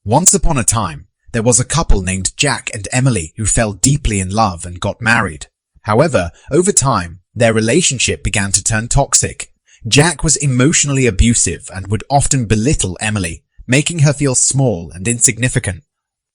Once upon a time, there was a couple named Jack and Emily who fell deeply in love and got married. However, over time, their relationship began to turn toxic. Jack was emotionally abusive and would often belittle Emily, making her feel small and insignificant.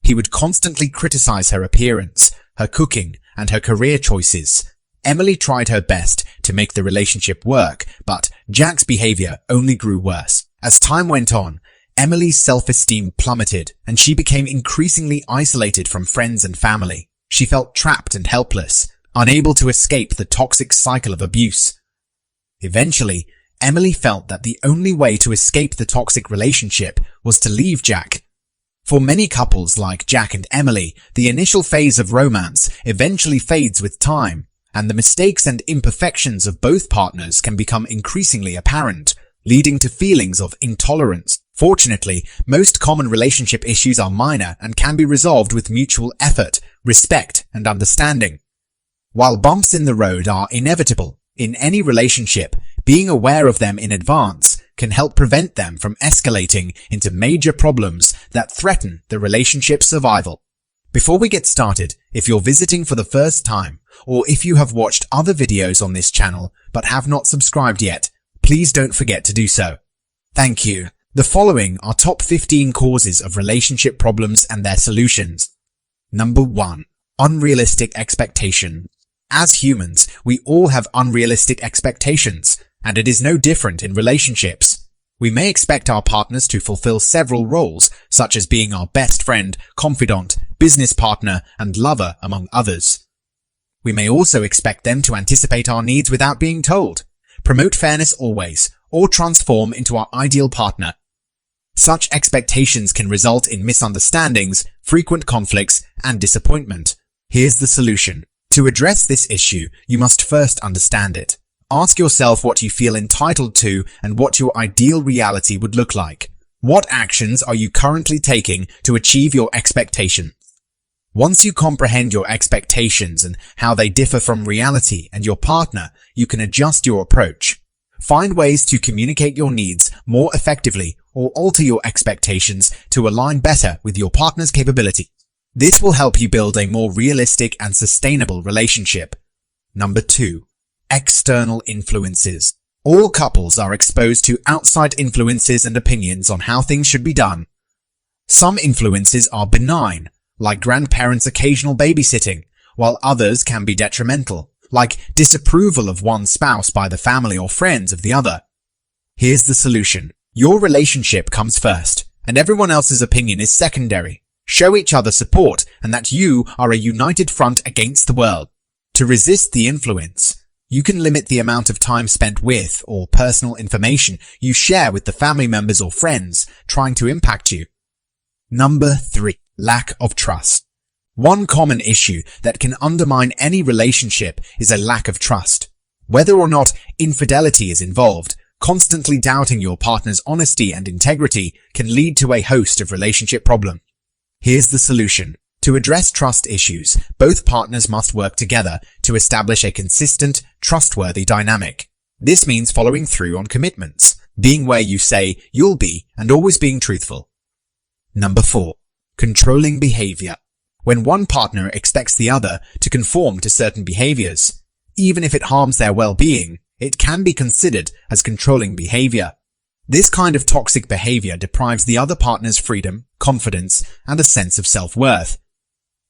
He would constantly criticize her appearance, her cooking, and her career choices. Emily tried her best to make the relationship work, but Jack's behavior only grew worse. As time went on, Emily's self-esteem plummeted and she became increasingly isolated from friends and family. She felt trapped and helpless, unable to escape the toxic cycle of abuse. Eventually, Emily felt that the only way to escape the toxic relationship was to leave Jack. For many couples like Jack and Emily, the initial phase of romance eventually fades with time, and the mistakes and imperfections of both partners can become increasingly apparent, leading to feelings of intolerance. Fortunately, most common relationship issues are minor and can be resolved with mutual effort, respect, and understanding. While bumps in the road are inevitable in any relationship, being aware of them in advance can help prevent them from escalating into major problems that threaten the relationship's survival. Before we get started, if you're visiting for the first time, or if you have watched other videos on this channel but have not subscribed yet, please don't forget to do so. Thank you. The following are top 15 causes of relationship problems and their solutions. Number 1. Unrealistic expectations. As humans, we all have unrealistic expectations, and it is no different in relationships. We may expect our partners to fulfill several roles, such as being our best friend, confidant, business partner, and lover, among others. We may also expect them to anticipate our needs without being told, promote fairness always, or transform into our ideal partner. Such expectations can result in misunderstandings, frequent conflicts, and disappointment. Here's the solution. To address this issue, you must first understand it. Ask yourself what you feel entitled to and what your ideal reality would look like. What actions are you currently taking to achieve your expectations? Once you comprehend your expectations and how they differ from reality and your partner, you can adjust your approach. Find ways to communicate your needs more effectively or alter your expectations to align better with your partner's capability. This will help you build a more realistic and sustainable relationship. Number 2. External influences. All couples are exposed to outside influences and opinions on how things should be done. Some influences are benign, like grandparents' occasional babysitting, while others can be detrimental, like disapproval of one spouse by the family or friends of the other. Here's the solution. Your relationship comes first, and everyone else's opinion is secondary. Show each other support and that you are a united front against the world. To resist the influence, you can limit the amount of time spent with or personal information you share with the family members or friends trying to impact you. Number 3. Lack of trust. One common issue that can undermine any relationship is a lack of trust. Whether or not infidelity is involved, constantly doubting your partner's honesty and integrity can lead to a host of relationship problems. Here's the solution. To address trust issues, both partners must work together to establish a consistent, trustworthy dynamic. This means following through on commitments, being where you say you'll be, and always being truthful. Number 4. Controlling behavior. When one partner expects the other to conform to certain behaviors, even if it harms their well-being, it can be considered as controlling behavior. This kind of toxic behavior deprives the other partner's freedom, confidence, and a sense of self-worth.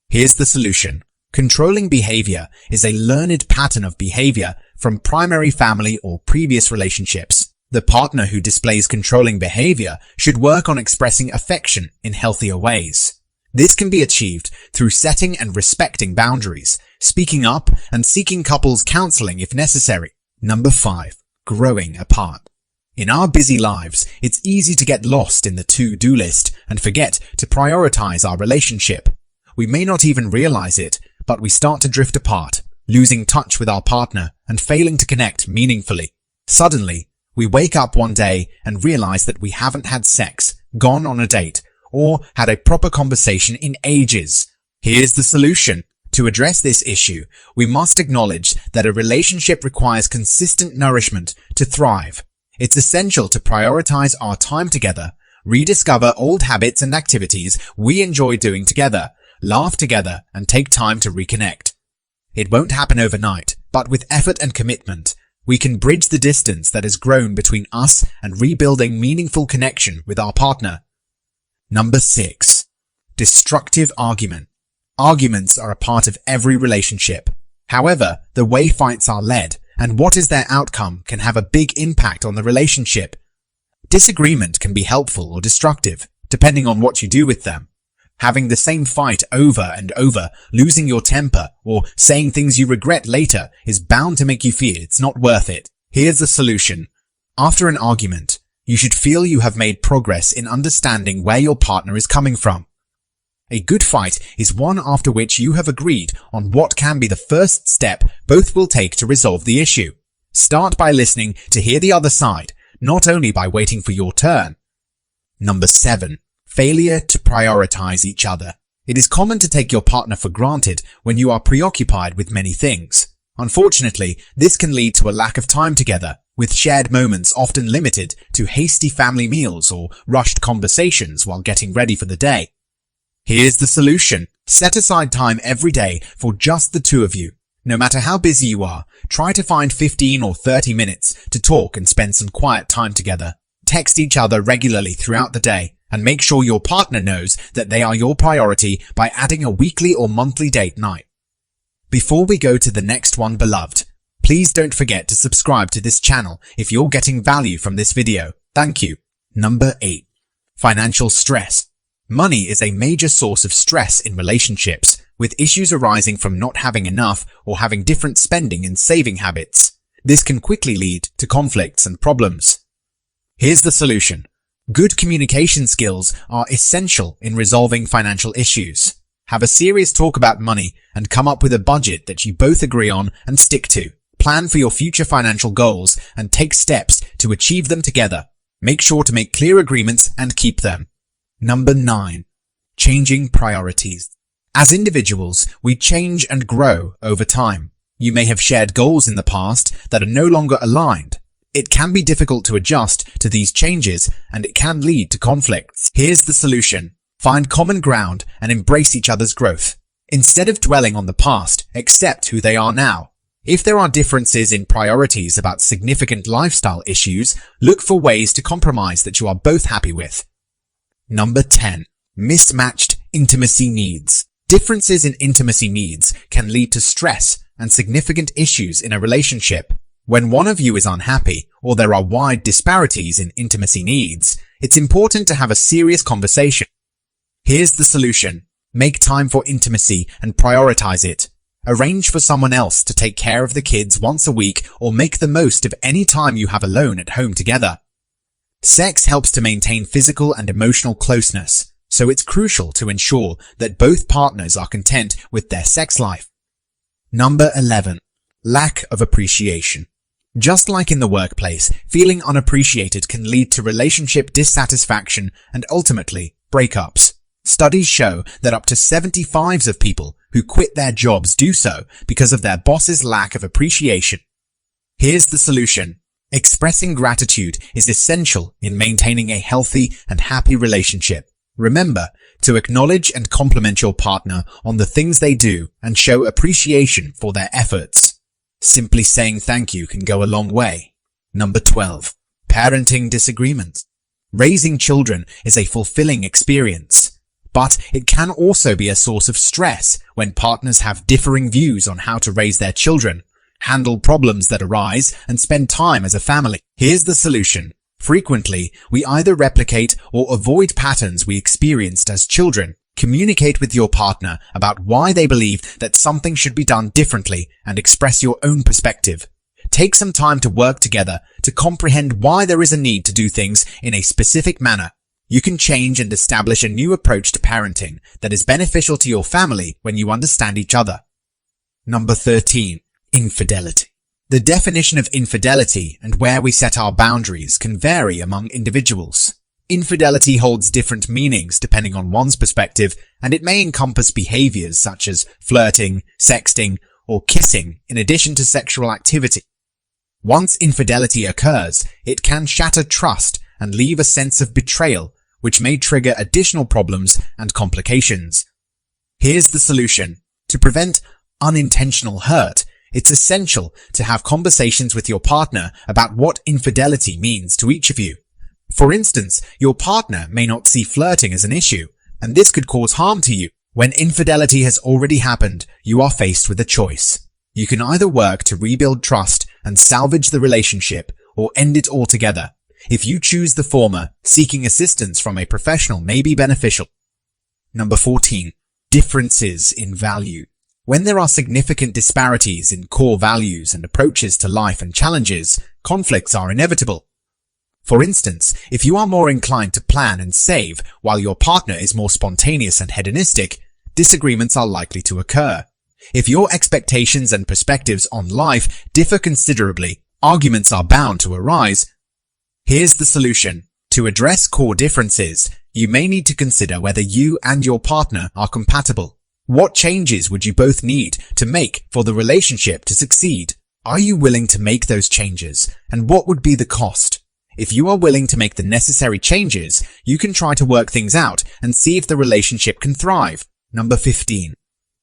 Here's the solution. Controlling behavior is a learned pattern of behavior from primary family or previous relationships. The partner who displays controlling behavior should work on expressing affection in healthier ways. This can be achieved through setting and respecting boundaries, speaking up, and seeking couples counseling if necessary. Number 5. Growing apart. In our busy lives, it's easy to get lost in the to-do list and forget to prioritize our relationship. We may not even realize it, but we start to drift apart, losing touch with our partner and failing to connect meaningfully. Suddenly, we wake up one day and realize that we haven't had sex, gone on a date, or had a proper conversation in ages. Here's the solution. To address this issue, we must acknowledge that a relationship requires consistent nourishment to thrive. It's essential to prioritize our time together, Rediscover old habits and activities we enjoy doing together, laugh together, and take time to reconnect. It won't happen overnight, but with effort and commitment, we can bridge the distance that has grown between us and rebuilding meaningful connection with our partner. Number 6. Destructive argument. Arguments are a part of every relationship. However, the way fights are led and what is their outcome can have a big impact on the relationship. Disagreement can be helpful or destructive, depending on what you do with them. Having the same fight over and over, losing your temper, or saying things you regret later is bound to make you feel it's not worth it. Here's the solution. After an argument, you should feel you have made progress in understanding where your partner is coming from. A good fight is one after which you have agreed on what can be the first step both will take to resolve the issue. Start by listening to hear the other side, not only by waiting for your turn. Number 7. Failure to prioritize each other. It is common to take your partner for granted when you are preoccupied with many things. Unfortunately, this can lead to a lack of time together, with shared moments often limited to hasty family meals or rushed conversations while getting ready for the day. Here's the solution. Set aside time every day for just the two of you. No matter how busy you are, try to find 15 or 30 minutes to talk and spend some quiet time together. Text each other regularly throughout the day, and make sure your partner knows that they are your priority by adding a weekly or monthly date night. Before we go to the next one, beloved, please don't forget to subscribe to this channel if you're getting value from this video. Thank you. Number 8. Financial stress. Money is a major source of stress in relationships, with issues arising from not having enough or having different spending and saving habits. This can quickly lead to conflicts and problems. Here's the solution. Good communication skills are essential in resolving financial issues. Have a serious talk about money and come up with a budget that you both agree on and stick to. Plan for your future financial goals and take steps to achieve them together. Make sure to make clear agreements and keep them. Number 9. Changing priorities. As individuals, we change and grow over time. You may have shared goals in the past that are no longer aligned. It can be difficult to adjust to these changes, and it can lead to conflicts. Here's the solution. Find common ground and embrace each other's growth. Instead of dwelling on the past, accept who they are now. If there are differences in priorities about significant lifestyle issues, look for ways to compromise that you are both happy with. Number 10. Mismatched intimacy needs. Differences in intimacy needs can lead to stress and significant issues in a relationship. When one of you is unhappy or there are wide disparities in intimacy needs, it's important to have a serious conversation. Here's the solution. Make time for intimacy and prioritize it. Arrange for someone else to take care of the kids once a week or make the most of any time you have alone at home together. Sex helps to maintain physical and emotional closeness, so it's crucial to ensure that both partners are content with their sex life. Number 11. Lack of appreciation. Just like in the workplace, feeling unappreciated can lead to relationship dissatisfaction and ultimately breakups. Studies show that up to 75% of people who quit their jobs do so because of their boss's lack of appreciation. Here's the solution. Expressing gratitude is essential in maintaining a healthy and happy relationship. Remember to acknowledge and compliment your partner on the things they do and show appreciation for their efforts. Simply saying thank you can go a long way. Number 12. Parenting disagreement. Raising children is a fulfilling experience, but it can also be a source of stress when partners have differing views on how to raise their children, handle problems that arise, and spend time as a family. Here's the solution. Frequently, we either replicate or avoid patterns we experienced as children. Communicate with your partner about why they believe that something should be done differently and express your own perspective. Take some time to work together to comprehend why there is a need to do things in a specific manner. You can change and establish a new approach to parenting that is beneficial to your family when you understand each other. Number 13. Infidelity. The definition of infidelity and where we set our boundaries can vary among individuals. Infidelity holds different meanings depending on one's perspective, and it may encompass behaviors such as flirting, sexting, or kissing in addition to sexual activity. Once infidelity occurs, it can shatter trust and leave a sense of betrayal, which may trigger additional problems and complications. Here's the solution. To prevent unintentional hurt, it's essential to have conversations with your partner about what infidelity means to each of you. For instance, your partner may not see flirting as an issue, and this could cause harm to you. When infidelity has already happened, you are faced with a choice. You can either work to rebuild trust and salvage the relationship, or end it altogether. If you choose the former, seeking assistance from a professional may be beneficial. Number 14. Differences in value. When there are significant disparities in core values and approaches to life and challenges, conflicts are inevitable. For instance, if you are more inclined to plan and save while your partner is more spontaneous and hedonistic, disagreements are likely to occur. If your expectations and perspectives on life differ considerably, arguments are bound to arise. Here's the solution. To address core differences, you may need to consider whether you and your partner are compatible. What changes would you both need to make for the relationship to succeed? Are you willing to make those changes, and what would be the cost? If you are willing to make the necessary changes, you can try to work things out and see if the relationship can thrive. Number 15.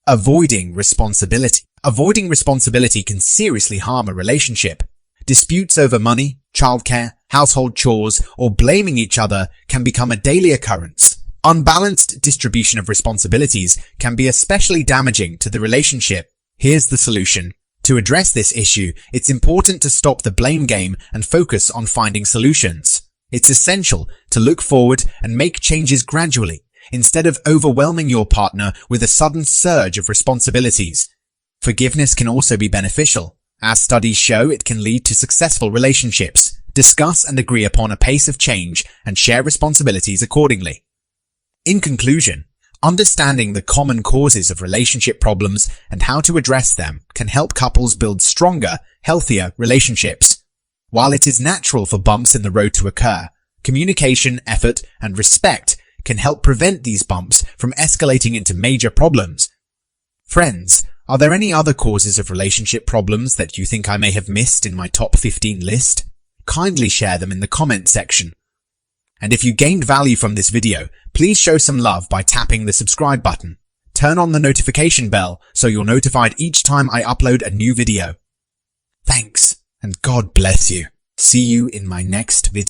Avoiding responsibility. Avoiding responsibility can seriously harm a relationship. Disputes over money, childcare, household chores, or blaming each other can become a daily occurrence. Unbalanced distribution of responsibilities can be especially damaging to the relationship. Here's the solution. To address this issue, it's important to stop the blame game and focus on finding solutions. It's essential to look forward and make changes gradually, instead of overwhelming your partner with a sudden surge of responsibilities. Forgiveness can also be beneficial. As studies show, it can lead to successful relationships. Discuss and agree upon a pace of change and share responsibilities accordingly. In conclusion, understanding the common causes of relationship problems and how to address them can help couples build stronger, healthier relationships. While it is natural for bumps in the road to occur, communication, effort, and respect can help prevent these bumps from escalating into major problems. Friends, are there any other causes of relationship problems that you think I may have missed in my top 15 list? Kindly share them in the comment section. And if you gained value from this video, please show some love by tapping the subscribe button. Turn on the notification bell so you're notified each time I upload a new video. Thanks, and God bless you. See you in my next video.